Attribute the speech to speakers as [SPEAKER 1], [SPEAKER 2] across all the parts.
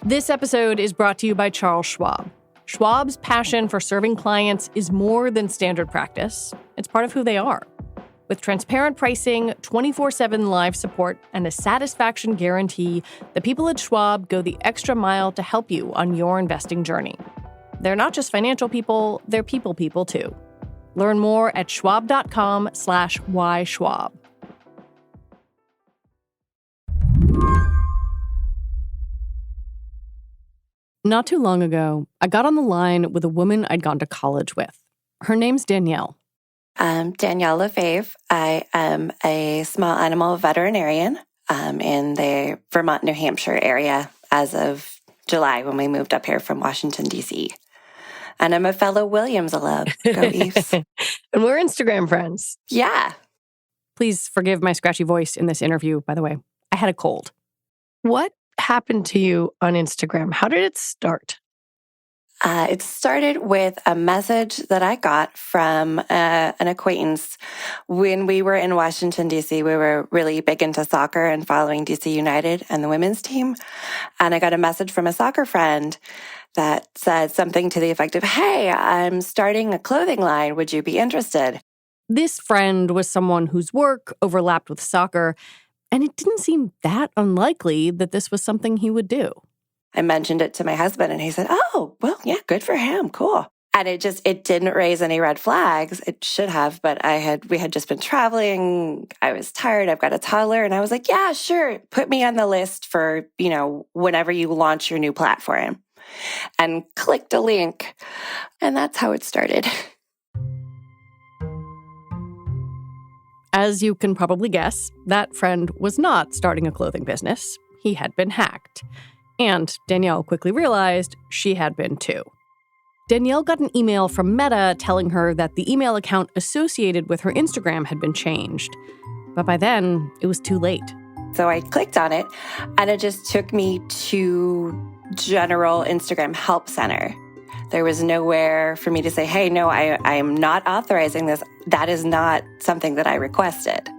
[SPEAKER 1] This episode is brought to you by Charles Schwab. Schwab's passion for serving clients is more than standard practice. It's part of who they are. With transparent pricing, 24/7 live support, and a satisfaction guarantee, the people at Schwab go the extra mile to help you on your investing journey. They're not just financial people, they're people too. Learn more at schwab.com/whyschwab. Not too long ago, I got on the line with a woman I'd gone to college with. Her name's Danielle.
[SPEAKER 2] I'm Danielle Lefebvre. I am a small animal veterinarian in the Vermont, New Hampshire area as of July when we moved up here from Washington, D.C. And I'm a fellow Williams alum. Go Eves.
[SPEAKER 1] And we're Instagram friends.
[SPEAKER 2] Yeah.
[SPEAKER 1] Please forgive my scratchy voice in this interview, by the way. I had a cold. What happened to you on Instagram? How did it start?
[SPEAKER 2] It started with a message that I got from an acquaintance. When we were in Washington, D.C., we were really big into soccer and following D.C. United and the women's team. And I got a message from a soccer friend that said something to the effect of, "Hey, I'm starting a clothing line. Would you be interested?"
[SPEAKER 1] This friend was someone whose work overlapped with soccer, and it didn't seem that unlikely that this was something he would do.
[SPEAKER 2] I mentioned it to my husband and he said, "Oh, well, yeah, good for him. Cool." And it didn't raise any red flags. It should have, but we had just been traveling. I was tired. I've got a toddler. And I was like, "Yeah, sure. Put me on the list for, whenever you launch your new platform." And clicked a link. And that's how it started.
[SPEAKER 1] As you can probably guess, that friend was not starting a clothing business. He had been hacked. And Danielle quickly realized she had been too. Danielle got an email from Meta telling her that the email account associated with her Instagram had been changed. But by then, it was too late.
[SPEAKER 2] So I clicked on it, and it just took me to general Instagram help center. There was nowhere for me to say, "Hey, no, I am not authorizing this. That is not something that I requested."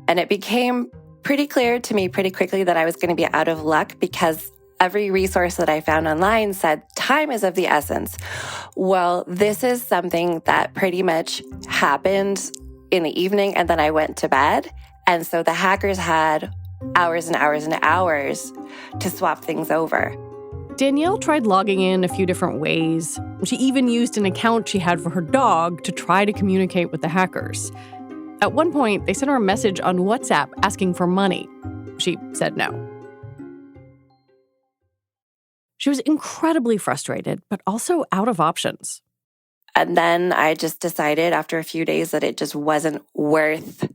[SPEAKER 2] And it became pretty clear to me pretty quickly that I was going to be out of luck because every resource that I found online said time is of the essence. Well, this is something that pretty much happened in the evening, and then I went to bed. And so the hackers had hours and hours and hours to swap things over.
[SPEAKER 1] Danielle tried logging in a few different ways. She even used an account she had for her dog to try to communicate with the hackers. At one point, they sent her a message on WhatsApp asking for money. She said no. She was incredibly frustrated, but also out of options.
[SPEAKER 2] And then I just decided after a few days that it just wasn't worth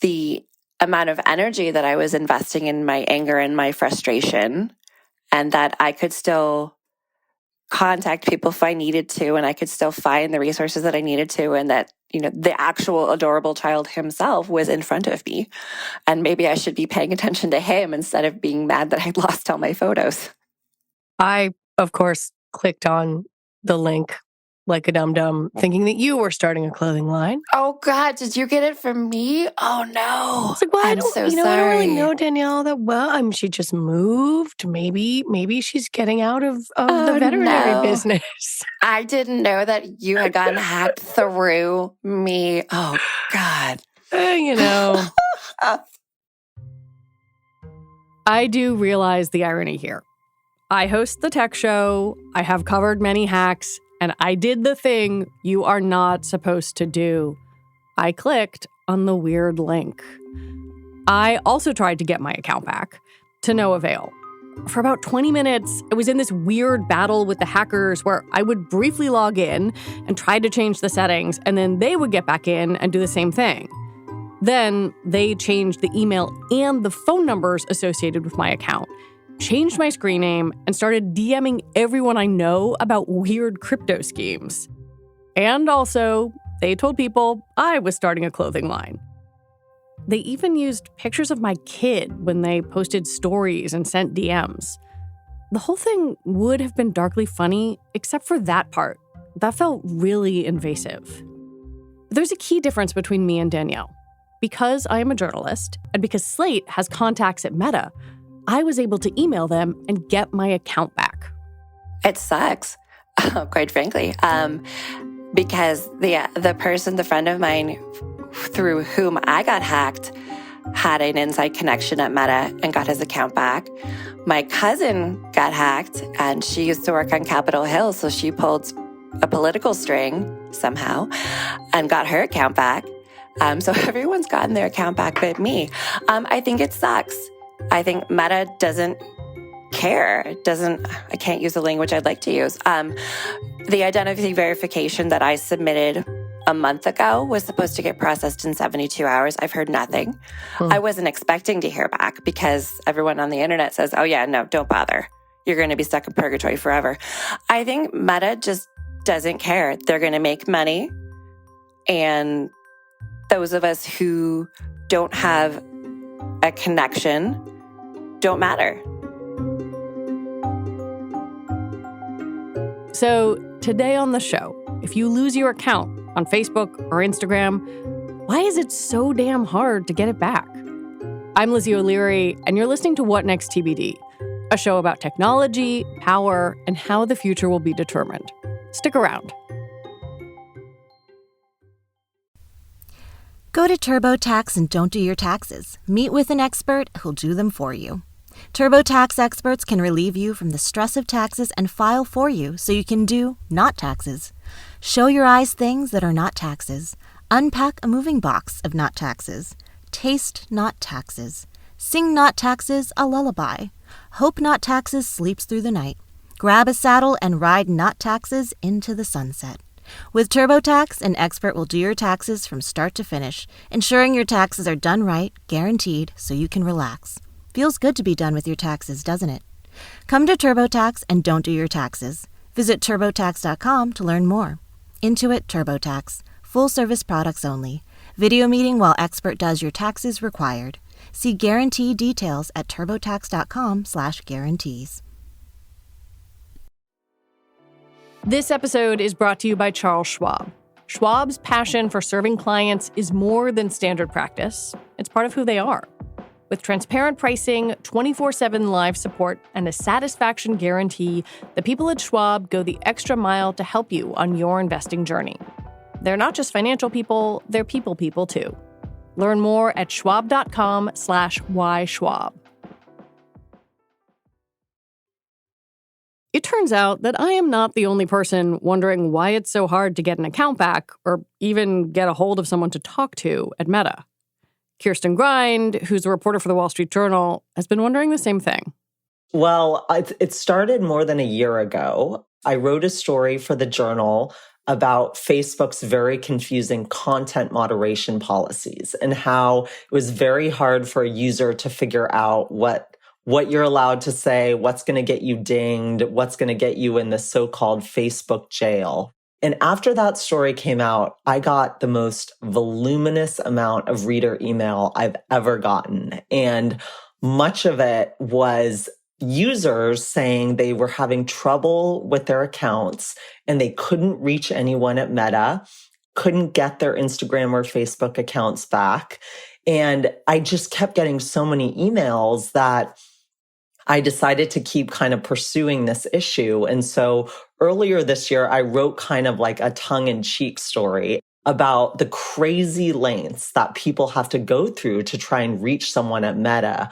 [SPEAKER 2] the amount of energy that I was investing in my anger and my frustration, and that I could still contact people if I needed to, and I could still find the resources that I needed to, and that, the actual adorable child himself was in front of me. And maybe I should be paying attention to him instead of being mad that I'd lost all my photos.
[SPEAKER 1] I, of course, clicked on the link like a dum-dum, thinking that you were starting a clothing line.
[SPEAKER 2] Oh, God, did you get it from me? Oh, no.
[SPEAKER 1] It's like, well,
[SPEAKER 2] I'm so sorry.
[SPEAKER 1] I don't really know Danielle that well. I mean, she just moved. Maybe she's getting out of the veterinary business.
[SPEAKER 2] I didn't know that you had gotten hacked through me. Oh, God.
[SPEAKER 1] I do realize the irony here. I host the tech show. I have covered many hacks. And I did the thing you are not supposed to do. I clicked on the weird link. I also tried to get my account back, to no avail. For about 20 minutes, I was in this weird battle with the hackers where I would briefly log in and try to change the settings, and then they would get back in and do the same thing. Then they changed the email and the phone numbers associated with my account, changed my screen name, and started DMing everyone I know about weird crypto schemes. And also, they told people I was starting a clothing line. They even used pictures of my kid when they posted stories and sent DMs. The whole thing would have been darkly funny, except for that part. That felt really invasive. There's a key difference between me and Danielle. Because I am a journalist, and because Slate has contacts at Meta, I was able to email them and get my account back.
[SPEAKER 2] It sucks, quite frankly, because the person, the friend of mine through whom I got hacked, had an inside connection at Meta and got his account back. My cousin got hacked, and she used to work on Capitol Hill, so she pulled a political string somehow and got her account back. So everyone's gotten their account back but me. I think it sucks. I think Meta doesn't care. I can't use the language I'd like to use. The identity verification that I submitted a month ago was supposed to get processed in 72 hours. I've heard nothing. I wasn't expecting to hear back because everyone on the internet says, oh yeah, no, don't bother. You're going to be stuck in purgatory forever. I think Meta just doesn't care. They're going to make money. And those of us who don't have a connection don't matter.
[SPEAKER 1] So today on the show, if you lose your account on Facebook or Instagram, why is it so damn hard to get it back? I'm Lizzie O'Leary, and you're listening to What Next TBD, a show about technology, power, and how the future will be determined. Stick around.
[SPEAKER 3] Go to TurboTax and don't do your taxes. Meet with an expert who'll do them for you. TurboTax experts can relieve you from the stress of taxes and file for you so you can do not taxes. Show your eyes things that are not taxes. Unpack a moving box of not taxes. Taste not taxes. Sing not taxes a lullaby. Hope not taxes sleeps through the night. Grab a saddle and ride not taxes into the sunset. With TurboTax, an expert will do your taxes from start to finish, ensuring your taxes are done right, guaranteed, so you can relax. Feels good to be done with your taxes, doesn't it? Come to TurboTax and don't do your taxes. Visit TurboTax.com to learn more. Intuit TurboTax. Full service products only. Video meeting while expert does your taxes required. See guarantee details at TurboTax.com/guarantees.
[SPEAKER 1] This episode is brought to you by Charles Schwab. Schwab's passion for serving clients is more than standard practice. It's part of who they are. With transparent pricing, 24/7 live support, and a satisfaction guarantee, the people at Schwab go the extra mile to help you on your investing journey. They're not just financial people, they're people too. Learn more at schwab.com/whyschwab. It turns out that I am not the only person wondering why it's so hard to get an account back or even get a hold of someone to talk to at Meta. Kirstin Grind, who's a reporter for the Wall Street Journal, has been wondering the same thing.
[SPEAKER 4] Well, it started more than a year ago. I wrote a story for the Journal about Facebook's very confusing content moderation policies and how it was very hard for a user to figure out what you're allowed to say, what's going to get you dinged, what's going to get you in the so-called Facebook jail. And after that story came out, I got the most voluminous amount of reader email I've ever gotten. And much of it was users saying they were having trouble with their accounts and they couldn't reach anyone at Meta, couldn't get their Instagram or Facebook accounts back. And I just kept getting so many emails that I decided to keep kind of pursuing this issue. And so earlier this year, I wrote kind of like a tongue-in-cheek story about the crazy lengths that people have to go through to try and reach someone at Meta.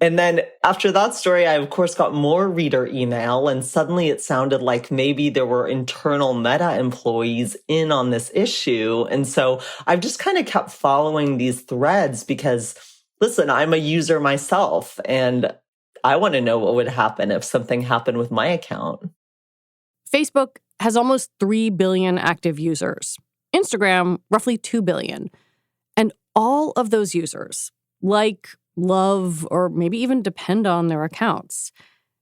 [SPEAKER 4] And then after that story, I, of course, got more reader email. And suddenly it sounded like maybe there were internal Meta employees in on this issue. And so I've just kind of kept following these threads because, listen, I'm a user myself, and I want to know what would happen if something happened with my account.
[SPEAKER 1] Facebook has almost 3 billion active users. Instagram, roughly 2 billion. And all of those users like, love, or maybe even depend on their accounts.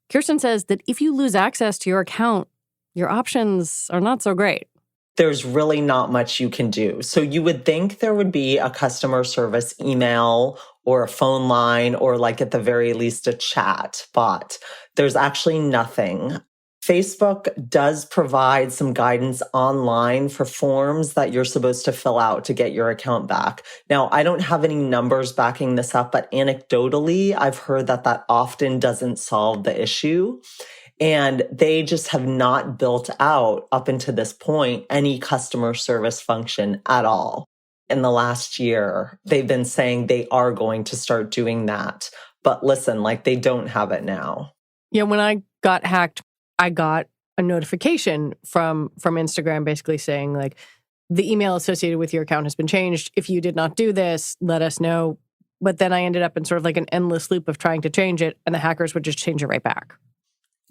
[SPEAKER 1] Kirstin says that if you lose access to your account, your options are not so great.
[SPEAKER 4] There's really not much you can do. So you would think there would be a customer service email or a phone line or, like, at the very least, a chat bot. There's actually nothing. Facebook does provide some guidance online for forms that you're supposed to fill out to get your account back. Now, I don't have any numbers backing this up, but anecdotally, I've heard that that often doesn't solve the issue. And they just have not built out, up until this point, any customer service function at all. In the last year, they've been saying they are going to start doing that. But listen, like, they don't have it now.
[SPEAKER 1] Yeah, when I got hacked, I got a notification from Instagram basically saying, like, the email associated with your account has been changed. If you did not do this, let us know. But then I ended up in sort of like an endless loop of trying to change it, and the hackers would just change it right back.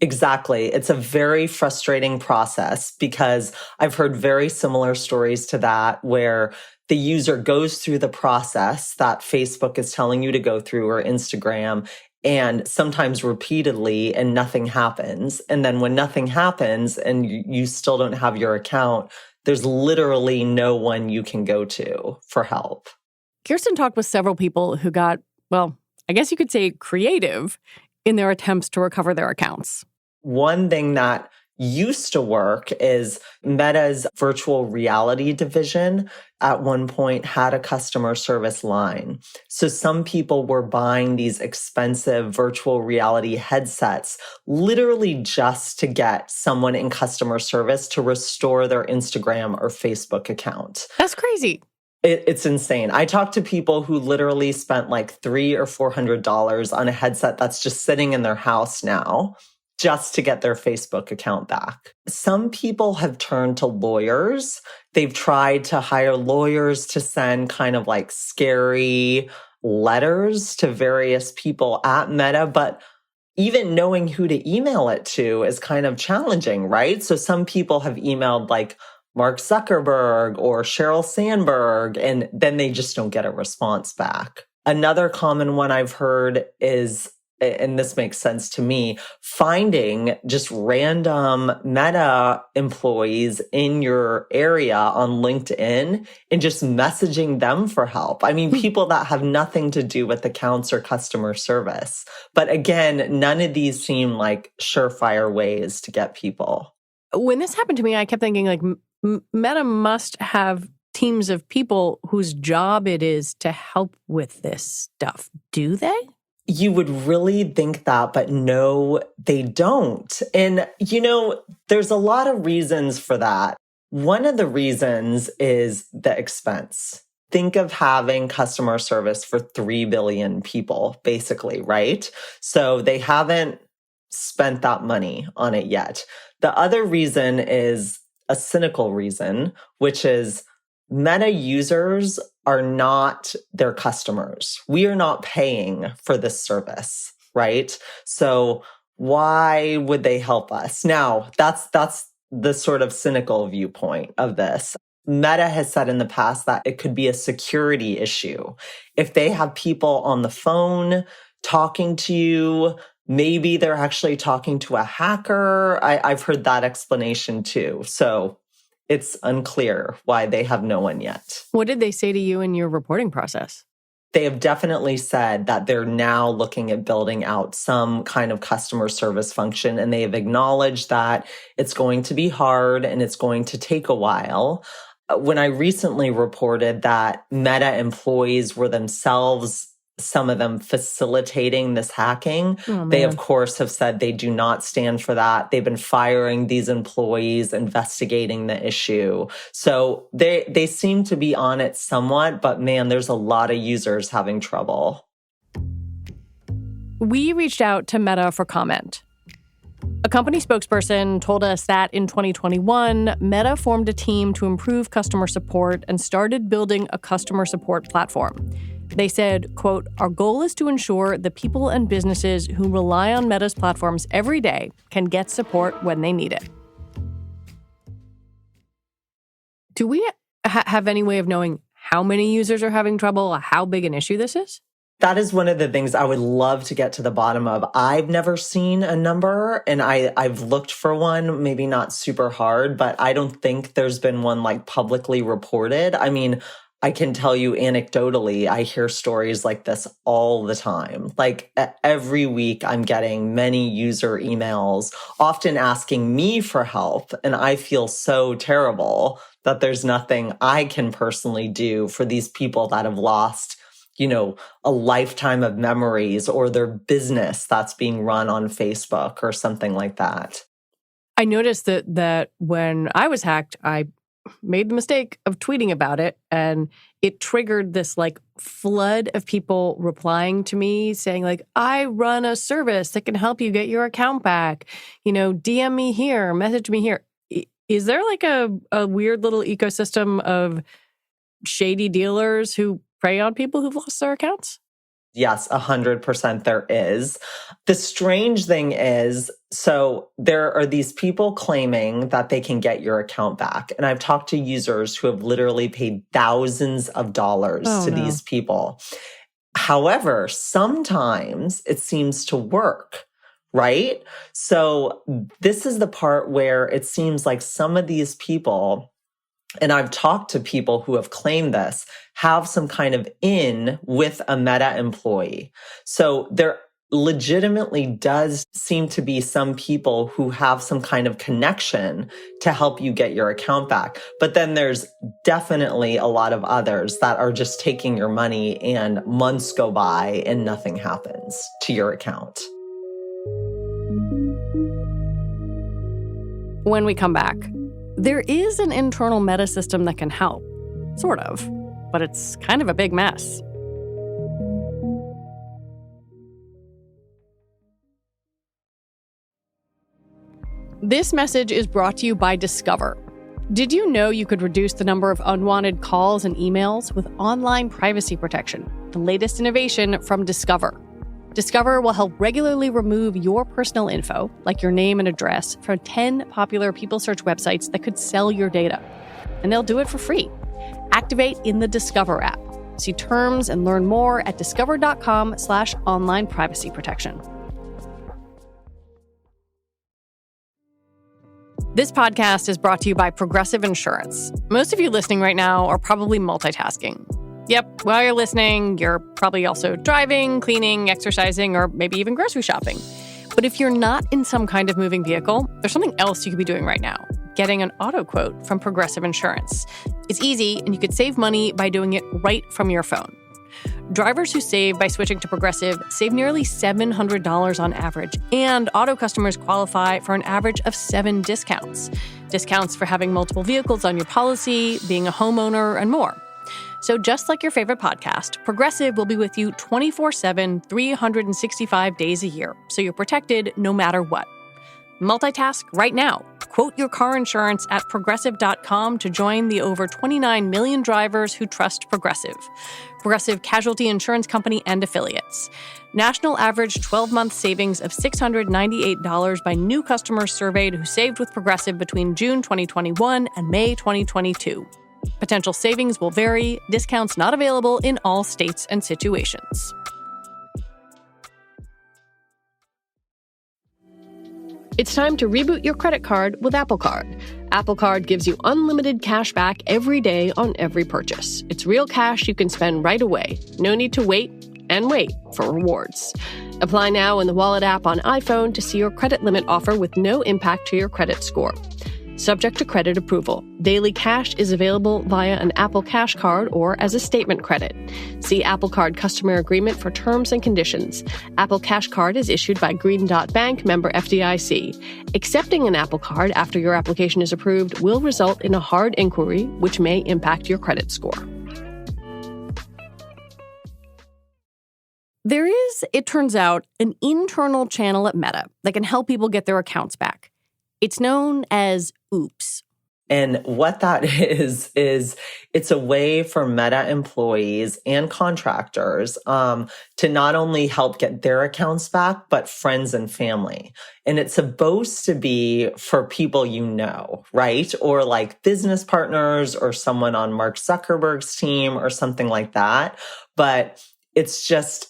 [SPEAKER 4] Exactly. It's a very frustrating process because I've heard very similar stories to that where the user goes through the process that Facebook is telling you to go through, or Instagram, and sometimes repeatedly, and nothing happens. And then when nothing happens and you still don't have your account, there's literally no one you can go to for help.
[SPEAKER 1] Kirstin talked with several people who got, well, I guess you could say creative in their attempts to recover their accounts.
[SPEAKER 4] One thing that used to work is Meta's virtual reality division at one point had a customer service line. So some people were buying these expensive virtual reality headsets literally just to get someone in customer service to restore their Instagram or Facebook account.
[SPEAKER 1] That's crazy.
[SPEAKER 4] It's insane. I talked to people who literally spent like $300 or $400 on a headset that's just sitting in their house now, just to get their Facebook account back. Some people have turned to lawyers. They've tried to hire lawyers to send kind of like scary letters to various people at Meta, but even knowing who to email it to is kind of challenging, right? So some people have emailed like Mark Zuckerberg or Sheryl Sandberg, and then they just don't get a response back. Another common one I've heard is, and this makes sense to me, finding just random Meta employees in your area on LinkedIn and just messaging them for help. I mean, people that have nothing to do with accounts or customer service. But again, none of these seem like surefire ways to get people.
[SPEAKER 1] When this happened to me, I kept thinking, like, Meta must have teams of people whose job it is to help with this stuff. Do they?
[SPEAKER 4] You would really think that, but no, they don't. And, you know, there's a lot of reasons for that. One of the reasons is the expense. Think of having customer service for 3 billion people, basically, right? So they haven't spent that money on it yet. The other reason is a cynical reason, which is Meta users are not their customers. We are not paying for this service, right? So why would they help us? Now, that's the sort of cynical viewpoint of this. Meta has said in the past that it could be a security issue. If they have people on the phone talking to you, maybe they're actually talking to a hacker. I've heard that explanation too. So it's unclear why they have no one yet.
[SPEAKER 1] What did they say to you in your reporting process?
[SPEAKER 4] They have definitely said that they're now looking at building out some kind of customer service function, and they have acknowledged that it's going to be hard and it's going to take a while. When I recently reported that Meta employees were themselves, some of them facilitating this hacking, they of course have said they do not stand for that. They've been firing these employees, investigating the issue. So they seem to be on it somewhat, but man, there's a lot of users having trouble.
[SPEAKER 1] We reached out to Meta for comment. A company spokesperson told us that in 2021, Meta formed a team to improve customer support and started building a customer support platform. They said, quote, "Our goal is to ensure the people and businesses who rely on Meta's platforms every day can get support when they need it." Do we have any way of knowing how many users are having trouble, how big an issue this is?
[SPEAKER 4] That is one of the things I would love to get to the bottom of. I've never seen a number, and I've looked for one, maybe not super hard, but I don't think there's been one like publicly reported. I mean, I can tell you anecdotally, I hear stories like this all the time. Like every week, I'm getting many user emails, often asking me for help. And I feel so terrible that there's nothing I can personally do for these people that have lost, a lifetime of memories or their business that's being run on Facebook or something like that.
[SPEAKER 1] I noticed that when I was hacked, I made the mistake of tweeting about it, and it triggered this flood of people replying to me saying I run a service that can help you get your account back. DM me here, message me here. Is there a weird little ecosystem of shady dealers who prey on people who've lost their accounts?
[SPEAKER 4] Yes, 100% there is. The strange thing is, so there are these people claiming that they can get your account back. And I've talked to users who have literally paid thousands of dollars to these people. However, sometimes it seems to work, right? So this is the part where it seems like some of these people, and I've talked to people who have claimed this, have some kind of in with a Meta employee. So there legitimately does seem to be some people who have some kind of connection to help you get your account back. But then there's definitely a lot of others that are just taking your money and months go by and nothing happens to your account.
[SPEAKER 1] When we come back, there is an internal Meta system that can help, sort of, but it's kind of a big mess. This message is brought to you by Discover. Did you know you could reduce the number of unwanted calls and emails with online privacy protection, the latest innovation from Discover? Discover will help regularly remove your personal info, like your name and address, from 10 popular people search websites that could sell your data. And they'll do it for free. Activate in the Discover app. See terms and learn more at discover.com/online privacy protection. This podcast is brought to you by Progressive Insurance. Most of you listening right now are probably multitasking. Yep, while you're listening, you're probably also driving, cleaning, exercising, or maybe even grocery shopping. But if you're not in some kind of moving vehicle, there's something else you could be doing right now, getting an auto quote from Progressive Insurance. It's easy, and you could save money by doing it right from your phone. Drivers who save by switching to Progressive save nearly $700 on average, and auto customers qualify for an average of 7 discounts. Discounts for having multiple vehicles on your policy, being a homeowner, and more. So just like your favorite podcast, Progressive will be with you 24/7, 365 days a year, so you're protected no matter what. Multitask right now. Quote your car insurance at Progressive.com to join the over 29 million drivers who trust Progressive. Progressive Casualty Insurance Company and Affiliates. National average 12-month savings of $698 by new customers surveyed who saved with Progressive between June 2021 and May 2022. Potential savings will vary. Discounts not available in all states and situations. It's time to reboot your credit card with Apple Card. Apple Card gives you unlimited cash back every day on every purchase. It's real cash you can spend right away. No need to wait and wait for rewards. Apply now in the Wallet app on iPhone to see your credit limit offer with no impact to your credit score. Subject to credit approval. Daily cash is available via an Apple Cash card or as a statement credit. See Apple Card customer agreement for terms and conditions. Apple Cash card is issued by Green Dot Bank, member FDIC. Accepting an Apple Card after your application is approved will result in a hard inquiry, which may impact your credit score. There is, it turns out, an internal channel at Meta that can help people get their accounts back. It's known as Oops.
[SPEAKER 4] And what that is it's a way for Meta employees and contractors to not only help get their accounts back, but friends and family. And it's supposed to be for people you know, right? Or like business partners or someone on Mark Zuckerberg's team or something like that. But it's just,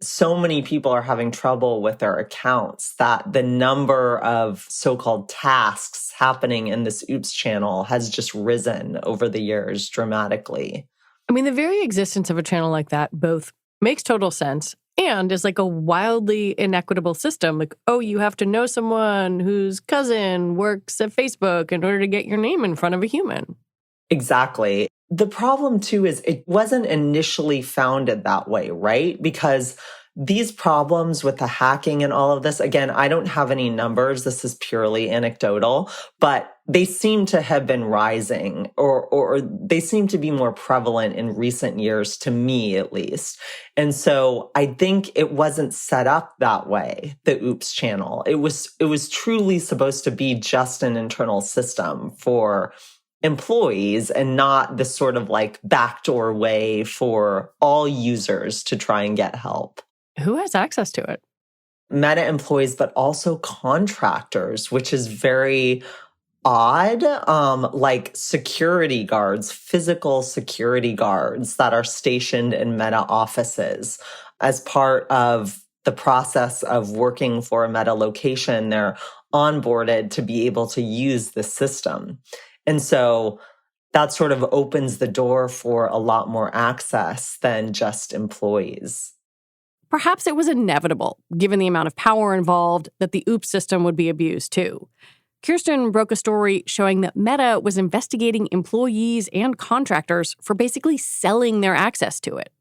[SPEAKER 4] so many people are having trouble with their accounts that the number of so-called tasks happening in this Oops channel has just risen over the years dramatically.
[SPEAKER 1] I mean, the very existence of a channel like that both makes total sense and is like a wildly inequitable system. Like, oh, you have to know someone whose cousin works at Facebook in order to get your name in front of a human.
[SPEAKER 4] Exactly. The problem, too, is it wasn't initially founded that way, right? Because these problems with the hacking and all of this, again, I don't have any numbers. This is purely anecdotal, but they seem to have been rising or they seem to be more prevalent in recent years, to me at least. And so I think it wasn't set up that way, the Oops channel. It was truly supposed to be just an internal system for employees and not this sort of like backdoor way for all users to try and get help.
[SPEAKER 1] Who has access to it?
[SPEAKER 4] Meta employees, but also contractors, which is very odd. Like security guards, physical security guards that are stationed in Meta offices as part of the process of working for a Meta location. They're onboarded to be able to use the system. And so that sort of opens the door for a lot more access than just employees.
[SPEAKER 1] Perhaps it was inevitable, given the amount of power involved, that the Oops system would be abused too. Kirstin broke a story showing that Meta was investigating employees and contractors for basically selling their access to it.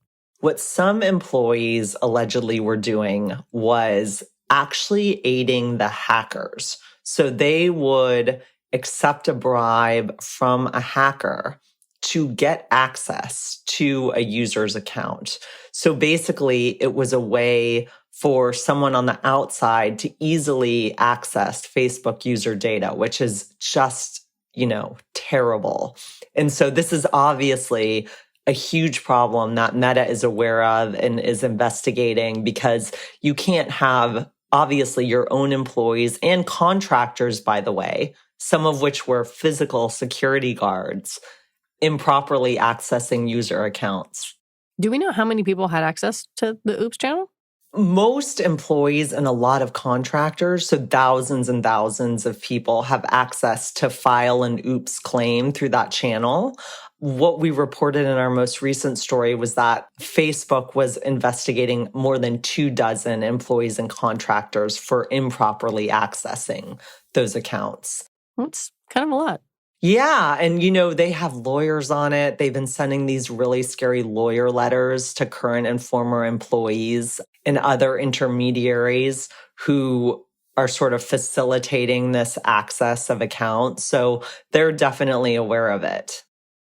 [SPEAKER 4] What some employees allegedly were doing was actually aiding the hackers. So they would accept a bribe from a hacker to get access to a user's account. So basically, it was a way for someone on the outside to easily access Facebook user data, which is just, terrible. And so this is obviously a huge problem that Meta is aware of and is investigating, because you can't have, obviously, your own employees and contractors, by the way, some of which were physical security guards, improperly accessing user accounts.
[SPEAKER 1] Do we know how many people had access to the Oops channel?
[SPEAKER 4] Most employees and a lot of contractors, so thousands and thousands of people, have access to file an Oops claim through that channel. What we reported in our most recent story was that Facebook was investigating more than 24 employees and contractors for improperly accessing those accounts.
[SPEAKER 1] That's kind of a lot.
[SPEAKER 4] Yeah. And, they have lawyers on it. They've been sending these really scary lawyer letters to current and former employees and other intermediaries who are sort of facilitating this access of accounts. So they're definitely aware of it.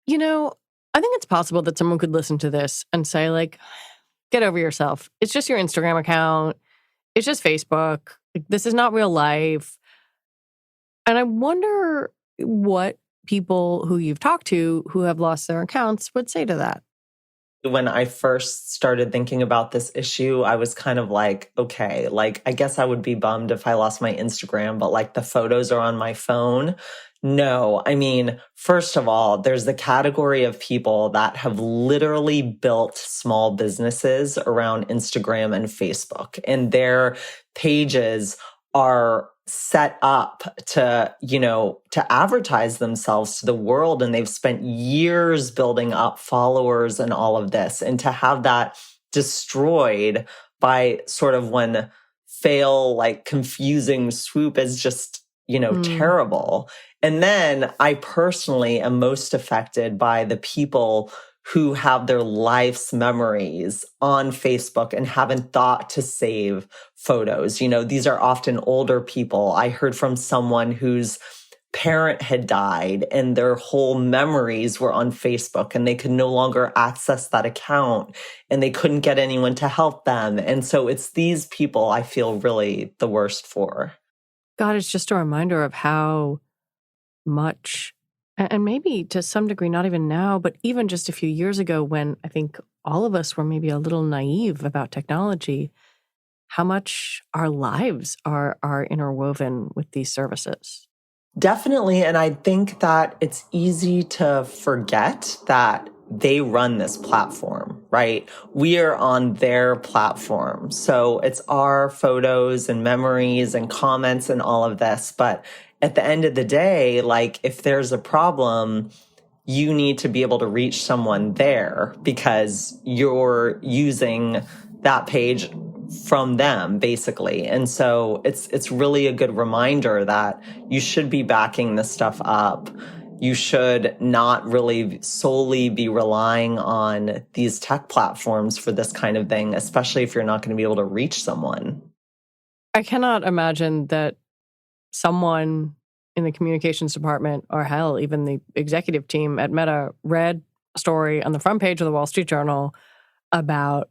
[SPEAKER 1] I think it's possible that someone could listen to this and say, like, get over yourself. It's just your Instagram account. It's just Facebook. This is not real life. And I wonder what people who you've talked to who have lost their accounts would say to that.
[SPEAKER 4] When I first started thinking about this issue, I was kind of like, okay, I guess I would be bummed if I lost my Instagram, but the photos are on my phone. No, I mean, first of all, there's the category of people that have literally built small businesses around Instagram and Facebook, and their pages are set up to advertise themselves to the world. And they've spent years building up followers and all of this. And to have that destroyed by sort of one fail, confusing swoop is just, terrible. And then I personally am most affected by the people who have their life's memories on Facebook and haven't thought to save photos. These are often older people. I heard from someone whose parent had died and their whole memories were on Facebook and they could no longer access that account and they couldn't get anyone to help them. And so it's these people I feel really the worst for.
[SPEAKER 1] God, it's just a reminder of how much, and maybe to some degree, not even now, but even just a few years ago when I think all of us were maybe a little naive about technology, how much our lives are interwoven with these services.
[SPEAKER 4] Definitely. And I think that it's easy to forget that they run this platform, right? We are on their platform. So it's our photos and memories and comments and all of this. But at the end of the day, if there's a problem, you need to be able to reach someone there because you're using that page from them, basically. And so it's really a good reminder that you should be backing this stuff up. You should not really solely be relying on these tech platforms for this kind of thing, especially if you're not going to be able to reach someone.
[SPEAKER 1] I cannot imagine that someone in the communications department, or hell, even the executive team at Meta, read a story on the front page of the Wall Street Journal about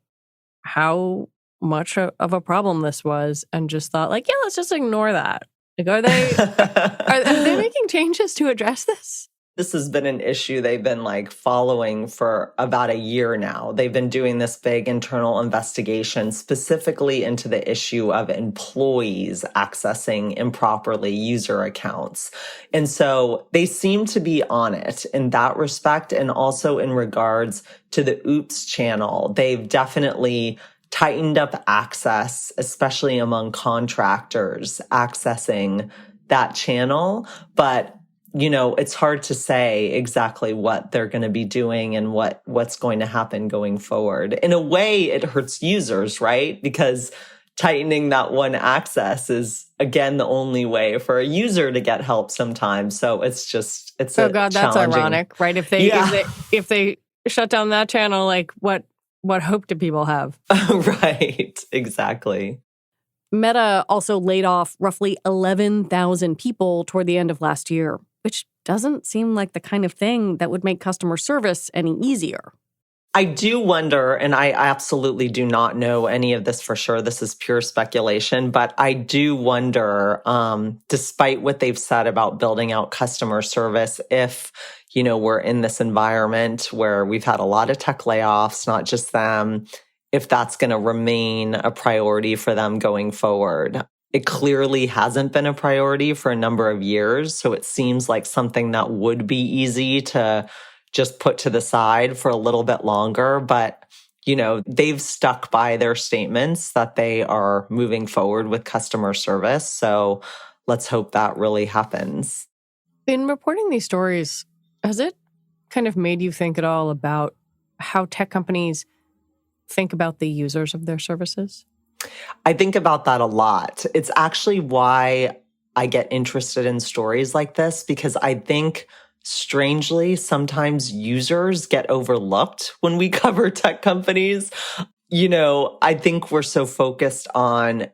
[SPEAKER 1] how much of a problem this was and just thought, like, yeah, let's just ignore that. Like, are they making changes to address this?
[SPEAKER 4] This has been an issue they've been like following for about a year now. They've been doing this big internal investigation specifically into the issue of employees accessing improperly user accounts. And so they seem to be on it in that respect. And also in regards to the Oops channel, they've definitely tightened up access, especially among contractors accessing that channel. But you know, it's hard to say exactly what they're going to be doing and what's going to happen going forward. In a way, it hurts users, right? Because tightening that one access is, again, the only way for a user to get help sometimes. So it's
[SPEAKER 1] oh God, that's ironic, right? If they shut down that channel, like what hope do people have?
[SPEAKER 4] Right, exactly.
[SPEAKER 1] Meta also laid off roughly 11,000 people toward the end of last year, which doesn't seem like the kind of thing that would make customer service any easier.
[SPEAKER 4] I do wonder, and I absolutely do not know any of this for sure. This is pure speculation, but I do wonder, despite what they've said about building out customer service, if, you know, we're in this environment where we've had a lot of tech layoffs, not just them, if that's going to remain a priority for them going forward. It clearly hasn't been a priority for a number of years, so it seems like something that would be easy to just put to the side for a little bit longer. But, you know, they've stuck by their statements that they are moving forward with customer service. So let's hope that really happens.
[SPEAKER 1] In reporting these stories, has it kind of made you think at all about how tech companies think about the users of their services?
[SPEAKER 4] I think about that a lot. It's actually why I get interested in stories like this, because I think, strangely, sometimes users get overlooked when we cover tech companies. You know, I think we're so focused on,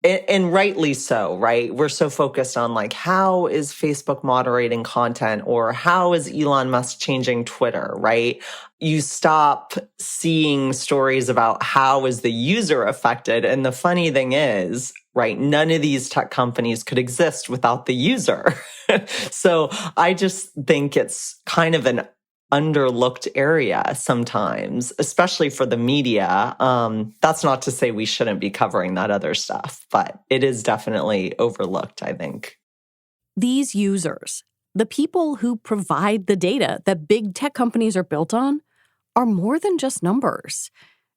[SPEAKER 4] and rightly so, right? We're so focused on like, how is Facebook moderating content, or how is Elon Musk changing Twitter, right? You stop seeing stories about how is the user affected. And the funny thing is, right, none of these tech companies could exist without the user. So I just think it's kind of an underlooked area sometimes, especially for the media. That's not to say we shouldn't be covering that other stuff, but it is definitely overlooked, I think.
[SPEAKER 1] These users, the people who provide the data that big tech companies are built on, are more than just numbers.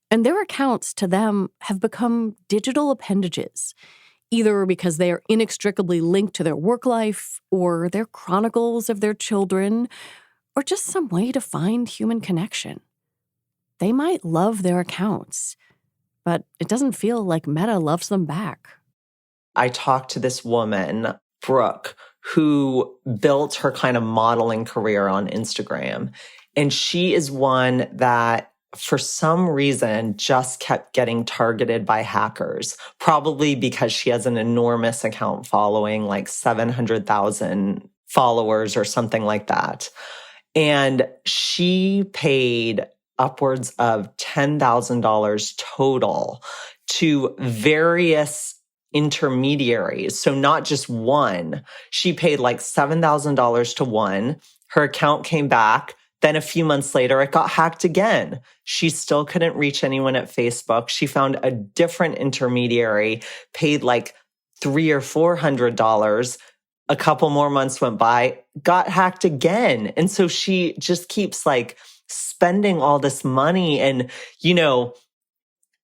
[SPEAKER 1] And their accounts to them have become digital appendages, either because they are inextricably linked to their work life, or they're chronicles of their children, or just some way to find human connection. They might love their accounts, but it doesn't feel like Meta loves them back.
[SPEAKER 4] I talked to this woman, Brooke, who built her kind of modeling career on Instagram. And she is one that, for some reason, just kept getting targeted by hackers, probably because she has an enormous account following, like 700,000 followers or something like that. And she paid upwards of $10,000 total to various intermediaries. So not just one. She paid like $7,000 to one. Her account came back. Then a few months later, it got hacked again. She still couldn't reach anyone at Facebook. She found a different intermediary, paid like $300 or $400. A couple more months went by, got hacked again. And so she just keeps like spending all this money. And, you know,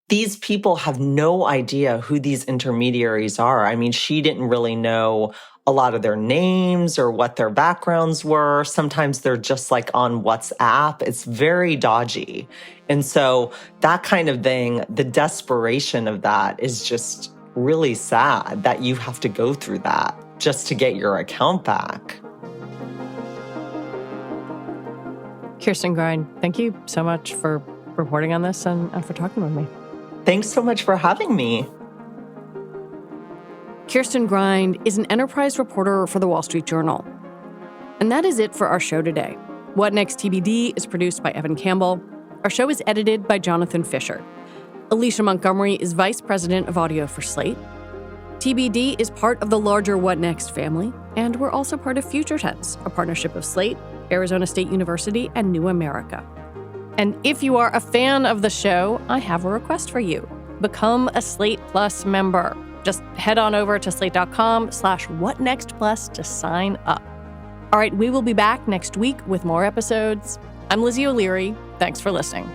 [SPEAKER 4] these people have no idea who these intermediaries are. I mean, she didn't really know a lot of their names or what their backgrounds were. Sometimes they're just like on WhatsApp. It's very dodgy. And so that kind of thing, the desperation of that is just really sad that you have to go through that just to get your account back.
[SPEAKER 1] Kirstin Grind, thank you so much for reporting on this and for talking with me.
[SPEAKER 4] Thanks so much for having me.
[SPEAKER 1] Kirstin Grind is an enterprise reporter for the Wall Street Journal. And that is it for our show today. What Next TBD is produced by Evan Campbell. Our show is edited by Jonathan Fisher. Alicia Montgomery is vice president of audio for Slate. TBD is part of the larger What Next family, and we're also part of Future Tense, a partnership of Slate, Arizona State University, and New America. And if you are a fan of the show, I have a request for you. Become a Slate Plus member. Just head on over to slate.com/whatnextplus to sign up. All right, we will be back next week with more episodes. I'm Lizzie O'Leary. Thanks for listening.